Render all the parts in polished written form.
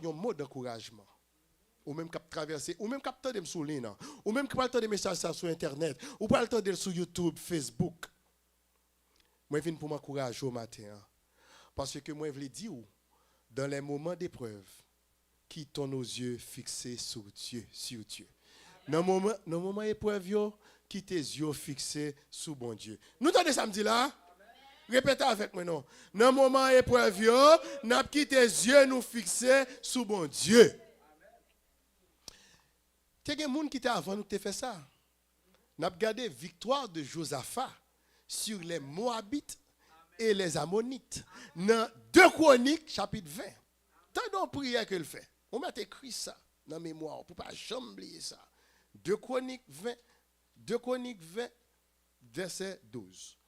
bon un mot d'encouragement. Ou même qui traverser, ou même qui attendre sur ligne, ou même qui attendre des messages sur internet, ou pas attendre sur YouTube, Facebook. Moi je viens pour m'encourager au matin parce que moi je veux dire dans les moments d'épreuve, quittons nos yeux fixés sur Dieu, Dans le moment d'épreuve, quitte tes yeux fixés sur bon Dieu. Nous entendez samedi là? Répétez avec moi non. Dans le moment d'épreuve, nous quitte tes yeux nous fixés sur bon Dieu. Il y a des gens qui étaient avant nous qui fait ça. Nous avons regardé la victoire de Josaphat sur les Moabites et les Ammonites. Dans 2 Chroniques, chapitre 20. Tant de prières qu'elle fait. On m'a écrit ça dans la mémoire pour ne pas jamais oublier ça. 2 Chroniques 20, verset 12.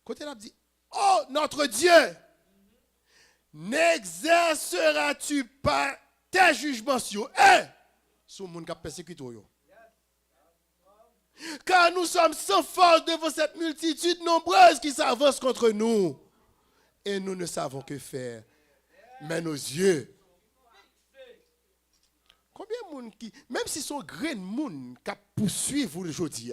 Quand elle a dit, oh notre Dieu, n'exerceras-tu pas tes jugements sur eux? Sur le monde qui a persécuté. Car nous sommes sans force devant cette multitude nombreuse qui s'avance contre nous. Et nous ne savons que faire. Mais nos yeux. Combien de monde qui, même si son grain de monde qui poursuivre vous aujourd'hui,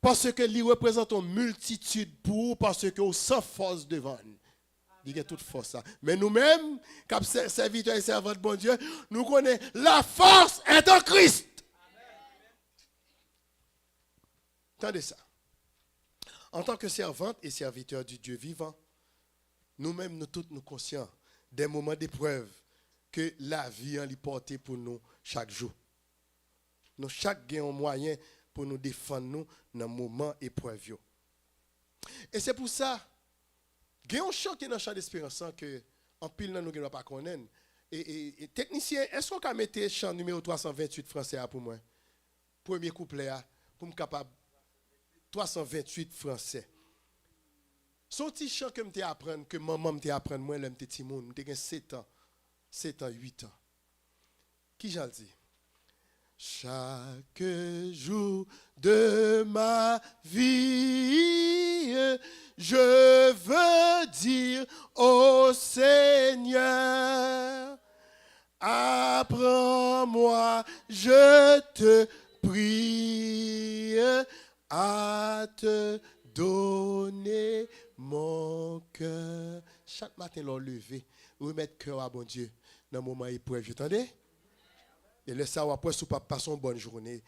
parce que lui représente une multitude pour vous, parce que vous sans force devant nous. Il y a toute force. Mais nous-mêmes, comme serviteurs et servantes de bon Dieu, nous connaissons la force est en Christ. Attendez ça. En tant que servantes et serviteurs du Dieu vivant, nous-mêmes, nous tous nous conscients des moments d'épreuve que la vie en porte pour nous chaque jour. Nous chaque gain un moyen pour nous défendre nous dans les moments d'épreuve. Et c'est pour ça, il y a un chant qui est dans le champ d'espérance que en pile nous ne pas connaître. Et technicien, est-ce qu'on peut mettre le chant numéro 328 français pour moi? Premier couplet pour me capable 328 français. Son petit chant que je apprendre que maman me apprendre moi l'aime petit monde, j'ai 7 ans, 8 ans. Qui j'en dis? Chaque jour de ma vie, je veux dire au Seigneur, apprends-moi, je te prie, à te donner mon cœur. Chaque matin, l'on lever, remettre cœur à bon Dieu dans le moment épreuve. Vous entendez? Et le savoir après sous pas passer une bonne journée.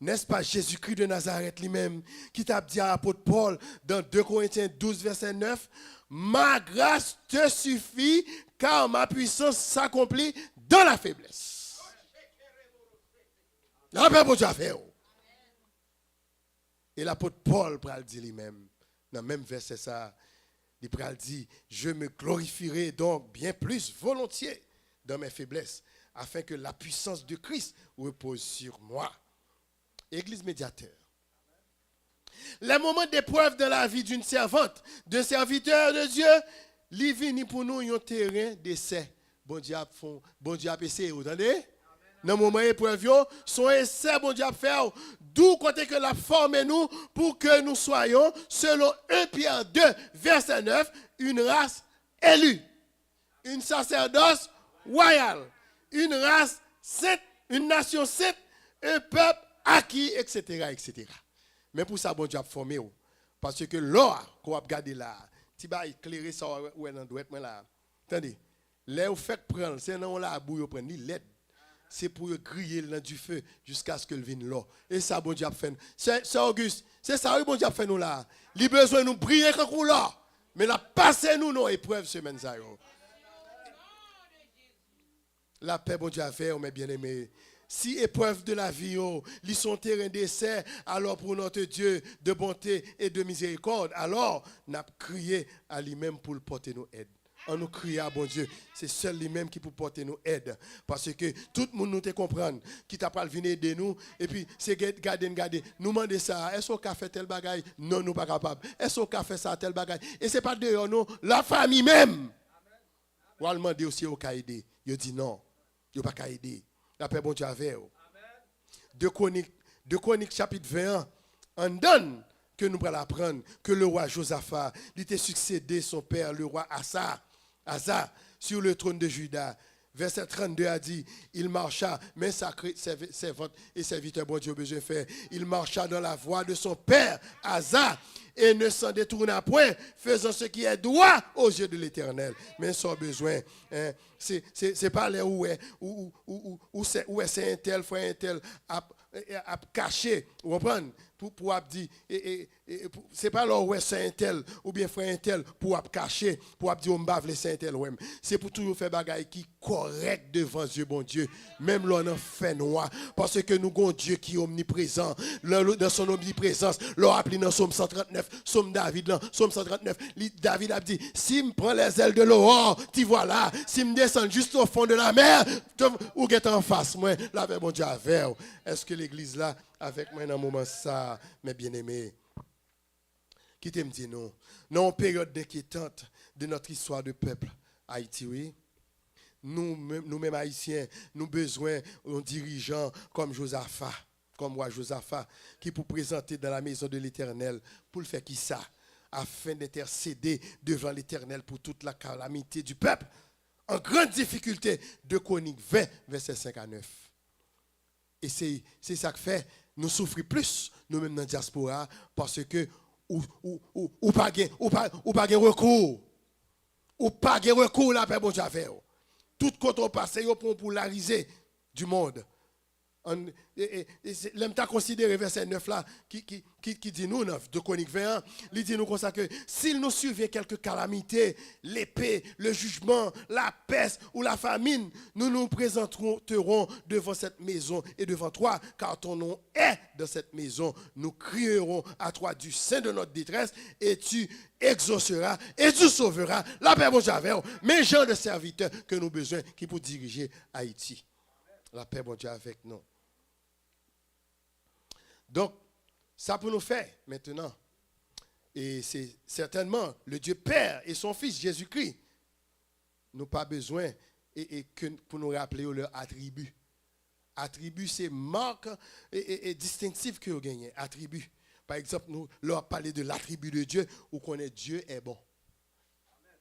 N'est-ce pas Jésus-Christ de Nazareth lui-même qui t'a dit à l'apôtre Paul dans 2 Corinthiens 12 verset 9, ma grâce te suffit car ma puissance s'accomplit dans la faiblesse. La paix pour Dieu à faire. Et l'apôtre Paul pral dit lui-même dans le même verset ça, il pral dit je me glorifierai donc bien plus volontiers dans mes faiblesses afin que la puissance de Christ repose sur moi. Église médiateur. Les moments d'épreuve dans la vie d'une servante, d'un serviteur de Dieu, li vini pour nous un terrain d'essai. Bon Dieu a essayé, vous entendez? Dans le moment d'épreuve, son essai, bon Dieu a fait, d'où côté que la forme nous pour que nous soyons, selon 1 Pierre 2, verset 9, une race élue, une sacerdoce royale, une race sainte, une nation sainte, un peuple acquis, etc., etc. Mais pour ça, bon Dieu a formé. Parce que l'or qu'on a regardé là, tu vas éclairer ça où est dans là. Attendez, là où fait prendre, c'est non là bouille prendre ni l'aide. C'est pour griller dans du feu jusqu'à ce que le vienne là. Et ça, bon Dieu a fait. C'est Auguste, c'est ça, bon Dieu a fait nous là. Il a besoin de nous briller quand nous là. Mais là, passez nous nos épreuves semaine ça. La paix, bon Dieu a fait, mes bien-aimés. Si épreuve de la vie, ils sont terrain d'essai, alors pour notre Dieu de bonté et de miséricorde, alors nous avons crié à lui-même pour porter nos aides. On nous crie à bon Dieu, c'est seul lui-même qui peut porter nos aides. Parce que tout le monde nous te comprendre, qui t'a pas venir aider nous, et puis c'est garder. Nous demander ça, est-ce qu'on a fait tel bagaille? Non, nous pas capable. Est-ce qu'on a fait ça tel bagaille? Et c'est pas dehors, non, la famille même. Ou a demandé aussi au cas aider. Il dit non, il pas qu'à aider. La paix bon Dieu avec. 2 Chroniques chapitre 21. On donne que nous allons apprendre que le roi Josaphat, il était succédé son père, le roi Asa, sur le trône de Juda. Verset 32 a dit, il marcha, mais sacré, servante et serviteur, bon Dieu, besoin faire. Il marcha dans la voie de son père, Asa, et ne s'en détourna point, faisant ce qui est droit aux yeux de l'Éternel. Mais son besoin, hein, c'est pas là où c'est un tel, frère, un tel, à cacher, vous comprenez? Pour dire, c'est pas là où c'est un tel, ou bien frère un tel, pour cacher, pour dire on va c'est un tel, c'est pour toujours faire bagaille qui correct devant Dieu, bon Dieu, même là on en fait noir, parce que nous avons Dieu qui est omniprésent, dans son omniprésence, l'on appelé dans Somme 139, Somme David, là, Somme 139, David a dit, si me prend les ailes de l'aurore, tu vois là, si me descend juste au fond de la mer, ou get en face, moi, là, bon Dieu, avec. Est-ce que l'église là, avec moi dans un moment ça, mes bien-aimés, qui t'aime dit non, dans une période inquiétante de notre histoire de peuple, Haïti, oui, nous-mêmes haïtiens, nous avons besoin d'un dirigeant comme Josaphat, comme moi Josaphat, qui pour présenter dans la maison de l'Éternel, pour le faire qui ça, afin d'intercéder devant l'Éternel pour toute la calamité du peuple, en grande difficulté, de Chroniques 20, versets 5 à 9. Et c'est ça que fait, nous souffrons plus, nous-mêmes dans la diaspora, parce que ou pas de recours. Ou pas de recours là, pour bon Dieu faire. Tout côté on passe, pour polariser du monde. L'aime ta considérer verset 9 là, qui dit nous, de Chroniques 21, il dit nous comme ça que s'il nous survient quelque calamité, l'épée, le jugement, la peste ou la famine, nous nous présenterons devant cette maison et devant toi, car ton nom est dans cette maison. Nous crierons à toi du sein de notre détresse et tu exauceras et tu sauveras la paix, mon Dieu, mes gens de serviteurs que nous avons besoin qui pour diriger Haïti. La paix, mon Dieu, avec nous. Donc, ça pour nous faire maintenant. Et c'est certainement le Dieu Père et son Fils Jésus-Christ. Nous pas besoin que pour nous rappeler leurs attributs. Attributs, c'est marque et distinctif que vous gagnez. Attributs. Par exemple, nous leur parler de l'attribut de Dieu, où qu'on est Dieu est bon.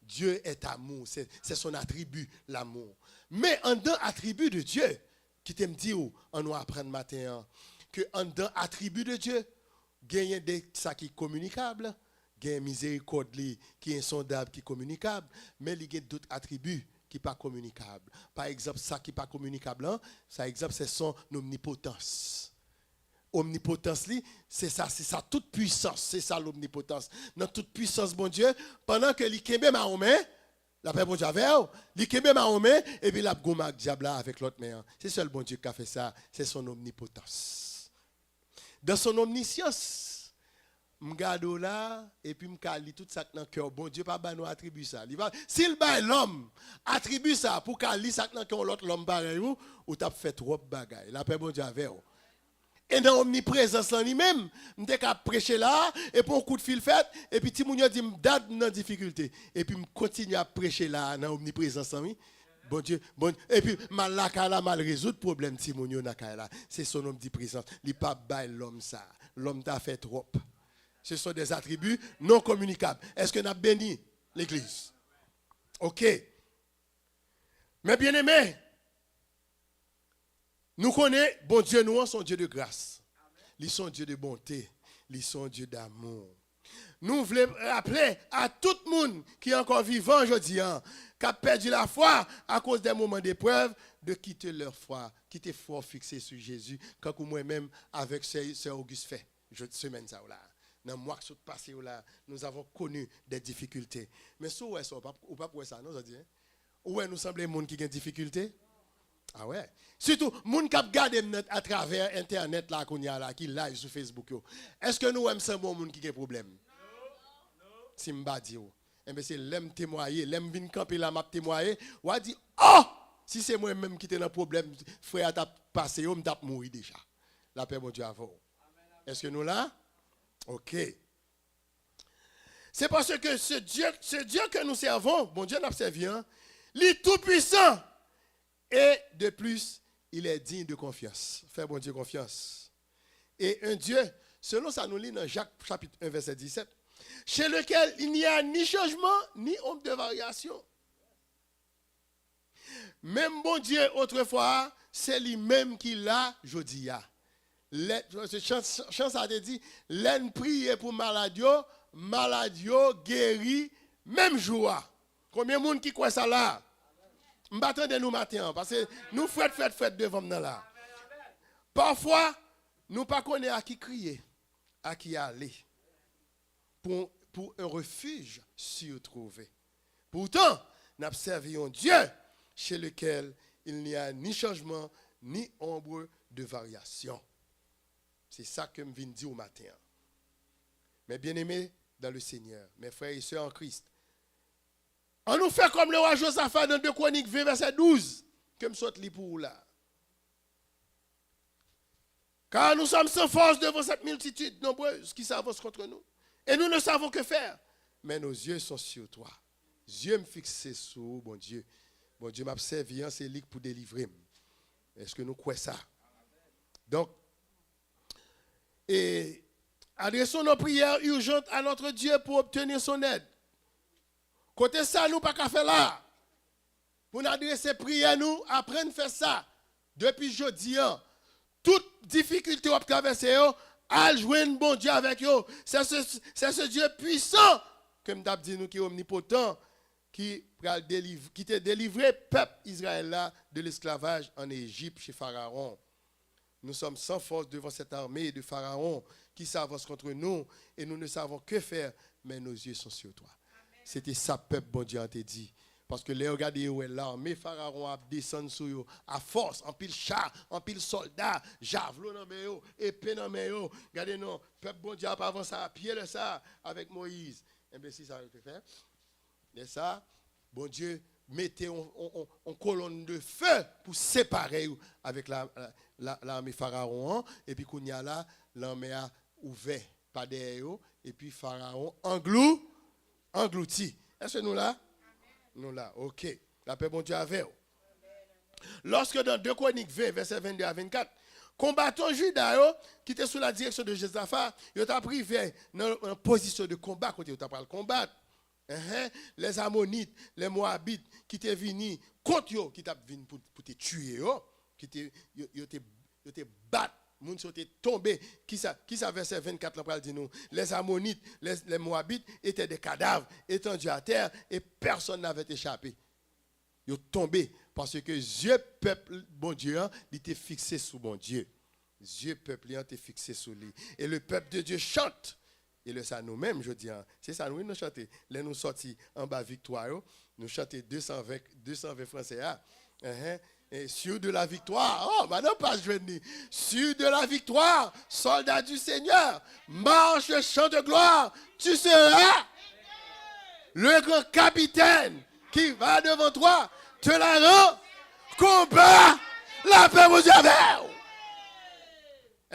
Dieu est amour. C'est son attribut, l'amour. Mais en d'un attribut de Dieu, qui t'aime dire, on nous apprend matin, que en d'un attribut de Dieu, il y a des ça qui est communicable, il y a miséricorde qui est insondable, qui est communicable, mais il y a d'autres attributs qui ne sont pas communicables. Par exemple, ça qui n'est pas communicable, ça exemple, c'est son omnipotence. Omnipotence, c'est ça toute puissance, c'est ça l'omnipotence. Dans toute puissance, bon Dieu, pendant que l'Ikembe Mahomet, la paix bon Dieu avec l'Ikembe Mahomet, et puis la gouma diable avec l'autre main. C'est seul bon Dieu qui a fait ça, c'est son omnipotence. Dans son omniscience, m'gade là et puis m'kali tout ça dans le cœur. Bon Dieu pas ba nous attribue ça. S'il ba l'homme attribue ça pour kali ça dans cœur l'autre l'homme pareil ou t'a fait trop bagaille. La paix bon Dieu avec. Et dans l'omniprésence là lui-même, m'te ka prêcher là et pour un coup de fil fait et puis ti moun yo dit m'dad dans difficulté et puis m'continue à prêcher là dans l'omniprésence là. Bon Dieu, bon, et puis mal résoudre problème si mon là, c'est son omniprésence. Il pas bail l'homme ça. L'homme t'a fait trop. Ce sont des attributs non communicables. Est-ce que nous avons béni l'église? OK. Mais bien aimé, nous connaissons bon Dieu, nous sommes Dieu de grâce. Ils sont Dieu de bonté, ils sont Dieu d'amour. Nous voulons rappeler à tout le monde qui est encore vivant aujourd'hui, qui a perdu la foi à cause des moments d'épreuve, de quitter leur foi, quitter foi fixée sur Jésus, comme moi-même avec Sœur Auguste fait, semaine ça là. Dans le mois qui est passé là, nous avons connu des difficultés. Mais si vous ça, ou pas pour ça, nous dit, où nous semble les gens qui ont des difficultés? Ah ouais. Surtout, les gens qui regardent à travers Internet là, qui live sur Facebook. Est-ce que nous sommes bon monde qui a des problèmes? Si m'ba di ou et bien c'est l'aime témoigner l'aime vinn camper là m'a témoigner ou a dit oh si c'est moi même qui était dans problème frère t'a passé ou m't'a mourir déjà la paix mon Dieu avant. Est-ce que nous là? OK. C'est parce que ce Dieu que nous servons, bon Dieu n'a servi il est tout puissant et de plus il est digne de confiance. Fais bon Dieu confiance. Et un Dieu selon ça nous lit dans Jacques chapitre 1 verset 17 chez lequel il n'y a ni changement, ni ombre de variation. Même bon Dieu, autrefois, c'est lui-même qui l'a, je dis. Chance a dit, l'en prier pour maladio guéri, même jour. Combien de monde qui croit ça là? M'attendez nous matin, parce que nous faites devant nous là. Parfois, nous pas connaissons à qui crier, à qui aller, pour un refuge s'y trouver. Pourtant, nous observons Dieu chez lequel il n'y a ni changement, ni ombre de variation. C'est ça que je viens de dire au matin. Mes bien-aimés dans le Seigneur, mes frères et sœurs en Christ, on nous fait comme le roi Josaphat dans 2 Chroniques 20, verset 12, que je saute pour vous là. Car nous sommes sans force devant cette multitude nombreuse qui s'avance contre nous. Et nous ne savons que faire. Mais nos yeux sont sur toi. Yeux me fixent sur bon Dieu. Bon Dieu m'a servi, c'est lui pour délivrer. Est-ce que nous croyons ça? Donc, et adressons nos prières urgentes à notre Dieu pour obtenir son aide. Côté ça, nous pas qu'à faire là. Pour nous adresser prière, nous apprendre à faire ça. Depuis jeudi, toute difficulté à traverser, à joindre bon Dieu avec eux. C'est ce Dieu puissant, comme d'hab dit nous qui est omnipotent, qui t'a délivré peuple Israël là de l'esclavage en Égypte chez Pharaon. Nous sommes sans force devant cette armée de Pharaon qui s'avance contre nous et nous ne savons que faire, mais nos yeux sont sur toi. C'était ça, peuple, bon Dieu, on t'a dit. Parce que les regardez où est l'armée Pharaon a descendu sur eux à force, en pile char, en pile soldat, javelot dans mes épée dans mes regardez non, peuple bon Dieu a pas avancé à pied de ça avec Moïse. Et bien si ça a été fait, et ça, bon Dieu mettez en colonne de feu pour séparer avec l'armée Pharaon et puis qu'on y a là, l'armée a ouvert pas derrière et puis Pharaon englouti. Est-ce que nous là? Nous là, ok. La paix, bon Dieu, avec. Lorsque dans 2 Chroniques 20, verset 22 à 24, combattants Juda qui étaient sous la direction de Josaphat, ils ont pris vers une position de combat, quand ils ont pris le combattre. Les Ammonites, les Moabites qui étaient venus contre eux, qui étaient venus pour te tuer, qui étaient battus. Les gens sont tombés. Qui ça verset 24 là, dit nous? Les Ammonites, les Moabites étaient des cadavres étendus à terre et personne n'avait échappé. Ils sont tombés parce que Dieu, peuple, bon Dieu, il était fixé sur bon Dieu. Dieu, peuple, il était fixé sur lui. Et le peuple de Dieu chante. Et le ça nous-mêmes, je dis, c'est ça nous chantons. Là, nous sortis en bas victoire, nous chantons 220 français. Et sur de la victoire, madame pas je dis, sur de la victoire, soldat du Seigneur, marche le chant de gloire, tu seras le grand capitaine qui va devant toi, te la rend, combat, la paix vous avez.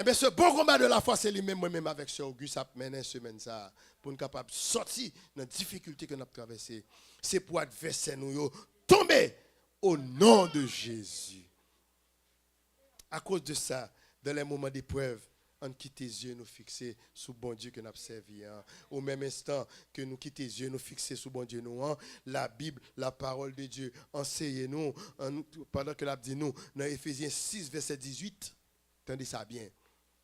Eh bien, ce bon combat de la foi, c'est lui-même, moi-même avec ce Auguste, ça mène une semaine ça, pour nous capable de sortir dans la difficulté que nous avons traversée. C'est pour adversaire nous tomber au nom de Jésus. À cause de ça, dans les moments d'épreuve, on quitte les yeux, nous fixer sur bon Dieu que nous avons servi. Au même instant que nous quittons les yeux, nous fixer sur bon Dieu. Nous, la Bible, la parole de Dieu, enseignez-nous, pendant que l'a dit nous, dans Éphésiens 6, verset 18, attendez ça bien.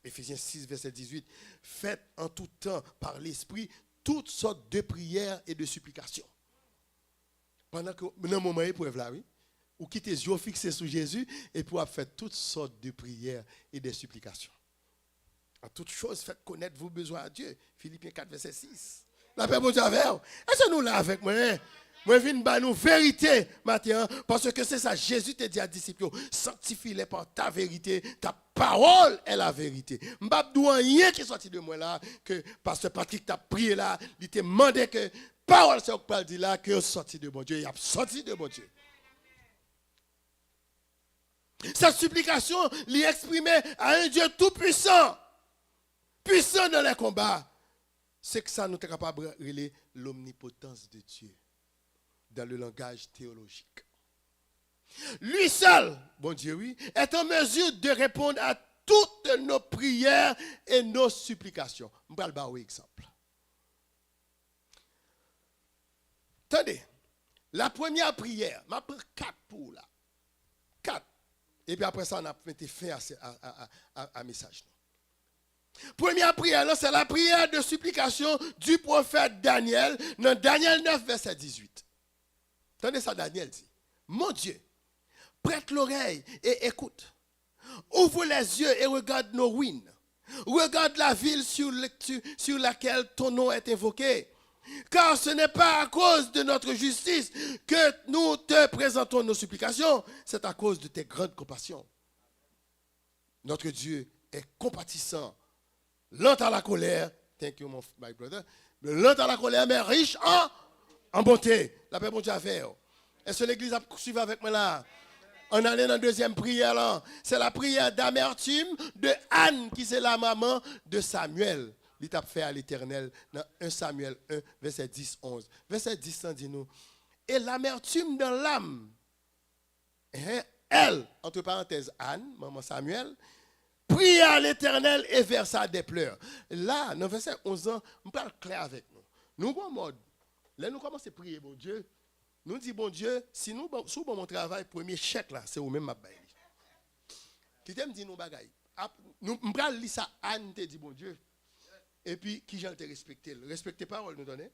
Éphésiens 6, verset 18, faites en tout temps par l'Esprit toutes sortes de prières et de supplications. Pendant que, dans le moment d'épreuve là, oui, ou quittez les yeux fixés sur Jésus et pour faire toutes sortes de prières et de supplications. En toutes choses, faites connaître vos besoins à Dieu. Philippiens 4, verset 6. La paix, bon Dieu, avec vous. Est-ce que nous là avec moi? Moi, je viens de nous vérité, Matthieu, parce que c'est ça, Jésus te dit à disciples, sanctifie-les par ta vérité, ta parole est la vérité. Je ne sais pas rien qui est sorti de moi là, que Pasteur Patrick t'a prié là, il t'a demandé que parole, c'est ce qu'il dit là, que est sorti de mon Dieu, il a sorti de mon Dieu. Cette supplication l'est exprimée à un Dieu tout-puissant, puissant dans les combats. C'est que ça nous est capable de relayer l'omnipotence de Dieu dans le langage théologique. Lui seul, bon Dieu, oui, est en mesure de répondre à toutes nos prières et nos supplications. Je vais vous donner un exemple. Attendez, la première prière, je prends 4 pour là. 4. Et puis après ça, on a mis fin à message. Première prière, c'est la prière de supplication du prophète Daniel, dans Daniel 9, verset 18. Attendez ça, Daniel dit, mon Dieu, prête l'oreille et écoute. Ouvre les yeux et regarde nos ruines. Regarde la ville sur laquelle ton nom est invoqué. Car ce n'est pas à cause de notre justice que nous te présentons nos supplications, c'est à cause de tes grandes compassions. Notre Dieu est compatissant, lent à la colère, thank you my brother, lent à la colère mais riche en bonté. La paix, bon Dieu, à faire. Est-ce que l'église a suivi avec moi là? On allait dans la deuxième prière là. C'est la prière d'amertume de Anne, qui c'est la maman de Samuel. Il t'a fait à l'Éternel dans 1 Samuel 1, verset 10-11. Verset 10 dit nous. Et l'amertume dans l'âme, elle, entre parenthèses Anne, maman Samuel, pria à l'Éternel et versa des pleurs. Là, dans verset 11 ans, on parle clair avec nous. Nous, en mode, là, nous commençons à prier, bon Dieu. Nous disons, bon Dieu, si nous, sous mon travail, premier chèque là, c'est vous-même ma baille. Qui t'aime dire nous bagaille. Nous, on parle de ça, Anne te dit, bon Dieu. Et puis, qui j'en te respecter? Respecter parole nous donner.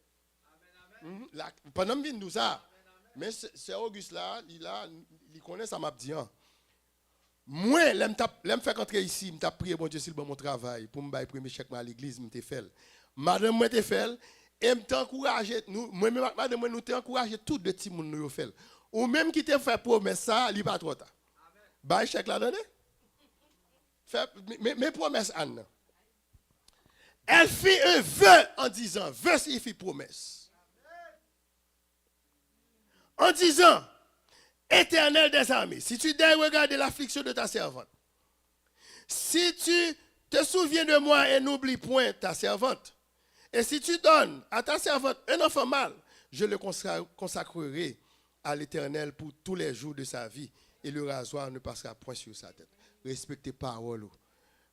Pendant que nous ça. Mais c'est Auguste là, il connaît ça m'a dit. Moi, l'aime faire rentrer ici, m'a prié bon Dieu s'il bon mon travail pour me bailler premier chèque à l'église, m'te fait. Madame moi te fait et m'encourager nous moi madame nous t'encourager tout de petit monde nous fait. Ou même qui te fait promesse ça, il pas trop tard. Bailler chèque là donner. Fait mes promesses Anne. Elle fit un vœu en disant, vœu signifie promesse. En disant, Éternel des armées, si tu daignes regarder l'affliction de ta servante, si tu te souviens de moi et n'oublie point ta servante, et si tu donnes à ta servante un enfant mâle, je le consacrerai à l'Éternel pour tous les jours de sa vie, et le rasoir ne passera point sur sa tête. Respectez parole.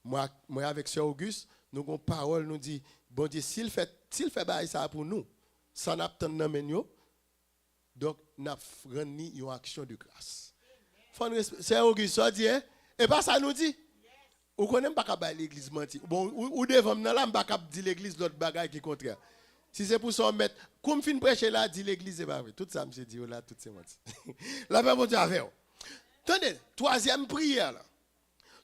Moi avec Sœur Auguste, nous avons parole, nous dit, bon Dieu, s'il fait ça pour nous, sans n'attendre nous, donc nous avons une action de grâce. C'est Auguste, ça dit, et pas ça nous dit. Ou connaît pas qu'à l'église menti. Bon, ou devant nous là, pas qu'à dire l'église l'autre bagaille qui contraire. Si c'est pour s'en mettre, comme fin prêcher là, dit l'église c'est pas vrai. Tout ça monsieur dit là, tout c'est menti. La paix bon Dieu avec. Attendez, troisième prière là.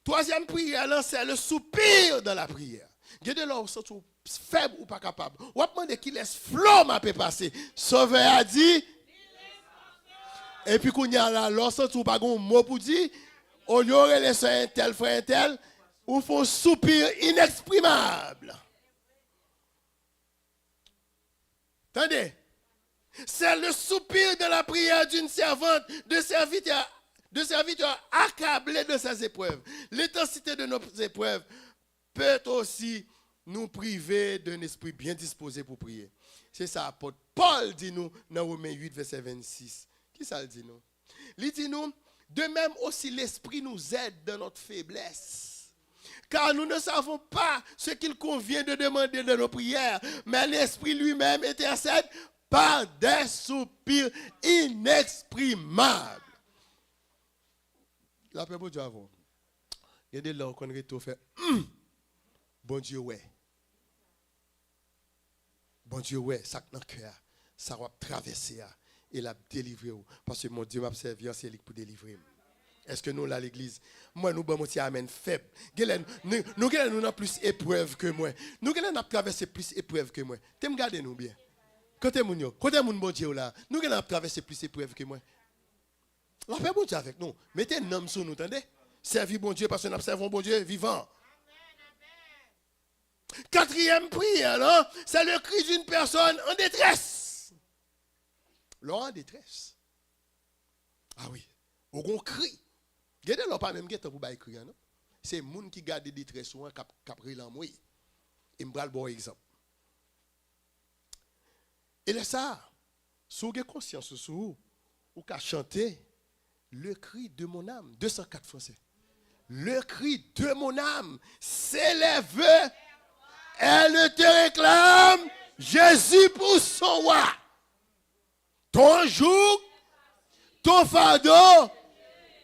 Troisième prière là, c'est le soupir de la prière. Gardez là, vous faible ou pas capable. Ou demandez qui laisse flot m'a passer. Sauveur a dit. Et puis qu'on y a là, lorsque vous pas un mot pour dire, on y aurait laissé un tel frère un tel, ou faut soupir inexprimable. Attendez. C'est le soupir de la prière d'une servante, de serviteur accablé de ses épreuves. L'intensité de nos épreuves peut aussi nous priver d'un esprit bien disposé pour prier. C'est ça, apôtre Paul dit nous dans Romains 8, verset 26. Qui ça le dit nous? Il dit nous, de même aussi l'esprit nous aide dans notre faiblesse. Car nous ne savons pas ce qu'il convient de demander de nos prières, mais l'esprit lui-même intercède par des soupirs inexprimables. La paix pour Dieu avant. Il y a des gens qui ont retour fait. Bon Dieu, ouais. Bon Dieu, ouais, ça dans le cœur. Ça va traverser et la délivrer. Parce que mon Dieu m'a servi, c'est lui pour délivrer. Est-ce que nous, là, l'église, moi, nous, bon, amen, faible. Nous avons plus épreuves que moi. Nous avons traversé plus épreuves que moi. Tu me gardez nous bien. Côté mon bon Dieu là, nous avons traversé plus épreuves que moi. La paix bon Dieu avec nous. Mettez un homme sur nous, entendez? Servis bon Dieu parce que nous observons bon Dieu vivant. Quatrième prière, là, c'est le cri d'une personne en détresse. Là, en détresse. Ah oui, on crie. Regardez là, pas même qui est pour bailler crier, non? C'est les gens qui gardent des détresse souvent qui pris l'amour. Et me prend le bon exemple. Et là, ça, si vous avez conscience sur vous, ou qu'à chanter le cri de mon âme, 204 français. Le cri de mon âme s'élève, elle te réclame, Jésus pour son roi. Ton joug, ton fardeau,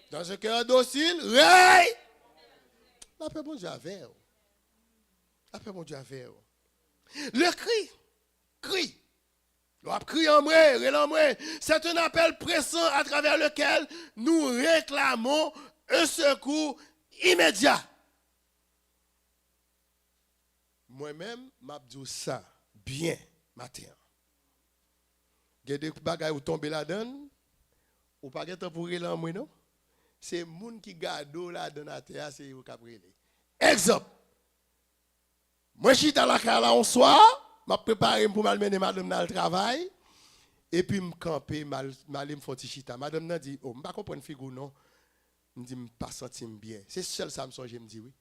Dans un cœur docile, règne. La paix, bon Dieu, avec. La paix, bon Dieu, avec. Le cri. Le cri en moi, c'est un appel pressant à travers lequel nous réclamons un secours immédiat. Moi-même, m'a dit ça bien matin. Il y a des bagages où tomber là-dedans, ou pas de temps pour rire en moi, non? C'est les gens qui gardent là-dedans la terre, c'est eux qui brûlent. Exemple. Moi, je suis dans la cale un soir, je prépare pour m'amener madame dans le travail, et puis je campe, je me fais chita. Madame m'a dit, oh, je ne comprends pas une figure, non. Je me dis, je ne pas sentir bien. C'est seul ça me me dit, oui.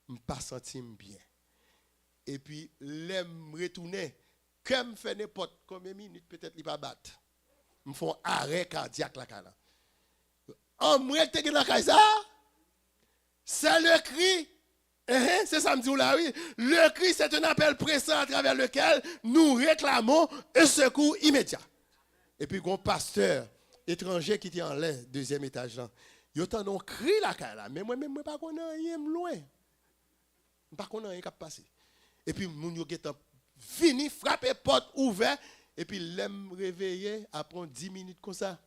Je ne pas sentir bien. Et puis, je me retourne, comme je fais n'importe combien de minutes, peut-être, il ne va pas battre. Je me fais un arrêt cardiaque là. En moi, tu es dans la ça, c'est le cri. C'est ça me dit là, oui. Le cri, c'est un appel pressant à travers lequel nous réclamons un secours immédiat. Et puis, un pasteur étranger qui était en l'air, deuxième étage là. Il y a un cri là, mais moi-même, je ne sais pas qu'on a rien loin. Je ne sais pas qu'on a rien qui passer. Et puis, mon yo est fini, frapper porte ouverte, et puis l'aime réveiller, après 10 minutes comme ça.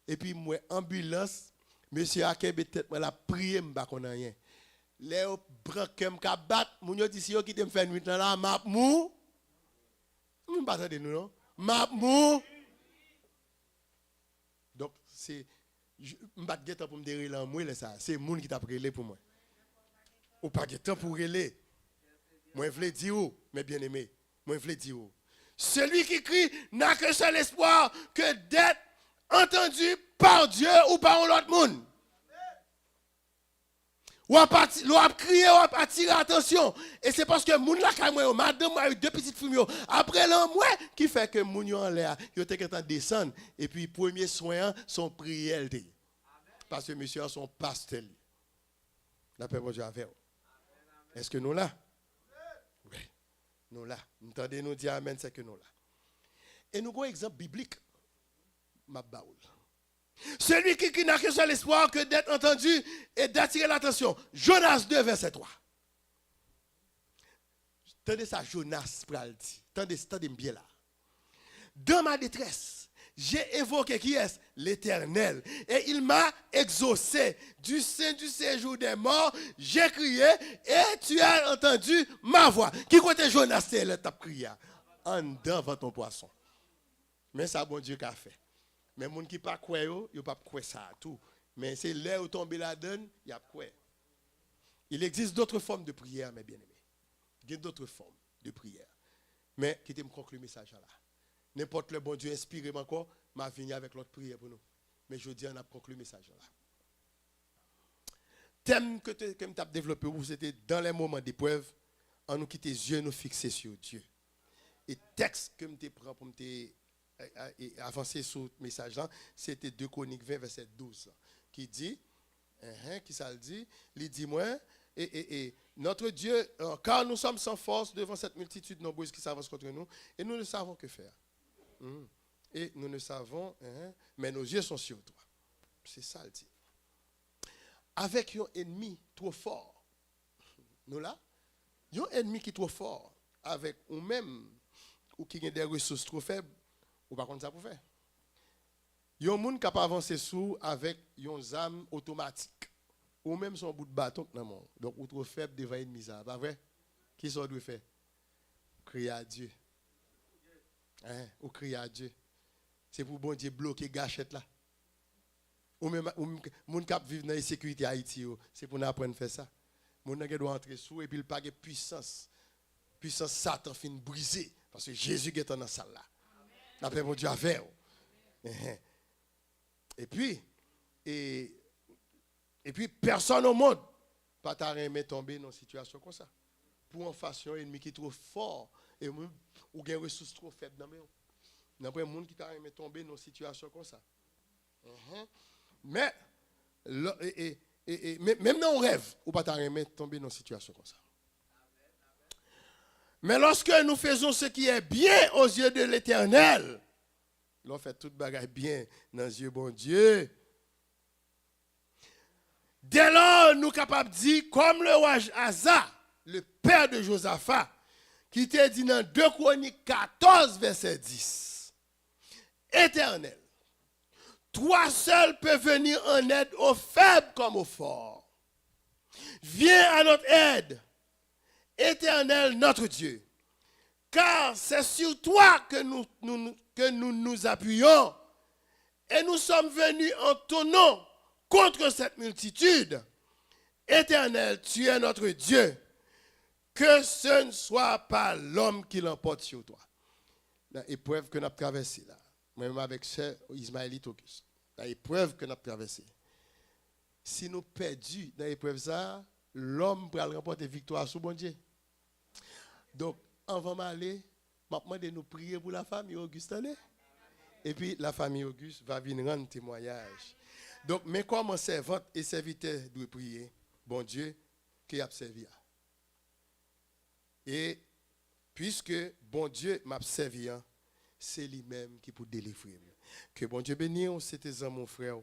Et puis, moi, ambulance, monsieur Akebe, peut-être, moi, la prière, je ne sais pas qu'on a rien. Les branquem ka bat, moun yo dit si yo qui te me fait nuit là, map mou. Moun pas attendre nous non. Map mou. Donc c'est m'pas de temps pour me dérir là moi ça, c'est moun qui t'a prélé pour moi. Ou pas de temps pour relé. Moi je veux dire mes bien-aimés, moi je veux dire celui qui crie n'a que seul espoir que d'être entendu par Dieu ou par un autre monde. Ou a crié, ou a attiré l'attention. Et c'est parce que moun la kay moi, madame moi a eu deux petites filles après l'an moi qui fait que moun yo en l'air, yo te qu'en descendre et puis premier soin son prière. Parce que monsieur a son pasteur. La paix bonjour avec. Est-ce que nous là? Oui. Nous là. Entendez nous dire amen, c'est que nous là. Et nous avons un exemple biblique. Ma baoul. Celui qui n'a que seul espoir que d'être entendu et d'attirer l'attention. Jonas 2, verset 3. Tendez ça, Jonas, tendez bien là. Dans ma détresse, j'ai évoqué qui est l'Éternel. Et il m'a exaucé du sein du séjour des morts. J'ai crié et tu as entendu ma voix. Qui côté Jonas, c'est le tape crié en devant ton poisson. Mais ça, bon Dieu qu'a fait. Mais les gens qui ne pas quoi, ils ne pas quoi ça tout. Mais c'est là où tomber la donne, il y a quoi. Il existe d'autres formes de prière, mes bien-aimés. Il y a d'autres formes de prière. Mais qui te me conclut le message là. N'importe le bon Dieu inspiré encore, m'a venu avec l'autre prière pour nous. Mais je dis, on a conclu le message là. Thème que tu as développé, c'était dans les moments d'épreuve, en nous quitter les yeux, nous fixer sur Dieu. Et texte que tu prends pour te avancer sur le message là, c'était 2 Chroniques 20, verset 12, qui dit, qui ça le dit, il dit moi, et notre Dieu, car nous sommes sans force devant cette multitude nombreuse qui s'avance contre nous, et nous ne savons que faire. Et nous ne savons, mais nos yeux sont sur toi. C'est ça le dit. Avec un ennemi trop fort, nous là, un ennemi qui est trop fort, avec ou même, ou qui a des ressources trop faibles, ou pas contre ça pour faire. Il y a un monde qui peut avancer sous avec une arme automatique. Ou même son bout de bâton. Donc, ou trop faible devant l'ennemi. Pas vrai? Qui ça doit faire? Crier à Dieu. Ou crier à Dieu. C'est pour bon Dieu bloquer gâchette là. Ou même, moun qui vivent dans la sécurité Haïti, c'est pour nous apprendre à faire ça. Moun qui doit entrer sous et puis il pas de puissance. Puissance Satan fin brisée. Parce que Jésus est dans la salle là. La paix, mon Dieu, avec. Et puis, personne au monde pas t'arrêter tomber dans une situation comme ça. Pour en face un ennemi qui est trop fort et ou une ressource trop faible dans le monde. N'importe quel monde qui t'arrêter tomber dans une situation comme ça. Mais, même dans un rêve, ou pas t'arrêter tomber dans une situation comme ça. Mais lorsque nous faisons ce qui est bien aux yeux de l'Éternel, l'on fait toute bagaille bien dans les yeux bon Dieu. Dès lors, nous sommes capables de dire, comme le roi Asa, le père de Josaphat, qui te dit dans 2 Chroniques 14, verset 10, Éternel, toi seul peux venir en aide aux faibles comme aux forts. Viens à notre aide, Éternel notre Dieu, car c'est sur toi que nous appuyons, et nous sommes venus en ton nom contre cette multitude. Éternel, tu es notre Dieu, que ce ne soit pas l'homme qui l'emporte sur toi. Dans l'épreuve que nous avons traversée, là, même avec ce Ismaélite Auguste, dans l'épreuve que nous avons traversée, si nous perdons dans l'épreuve ça, l'homme pourra remporter victoire sur bon Dieu. Donc, avant d'aller, je vais nous prier pour la famille Auguste. Et puis, la famille Auguste va venir rendre témoignage. Donc, mais comment servante et serviteur doivent prier, bon Dieu, qui a servi. Et puisque bon Dieu m'a servi, c'est lui-même qui peut délivrer. Que bon Dieu bénisse, c'était ça mon frère.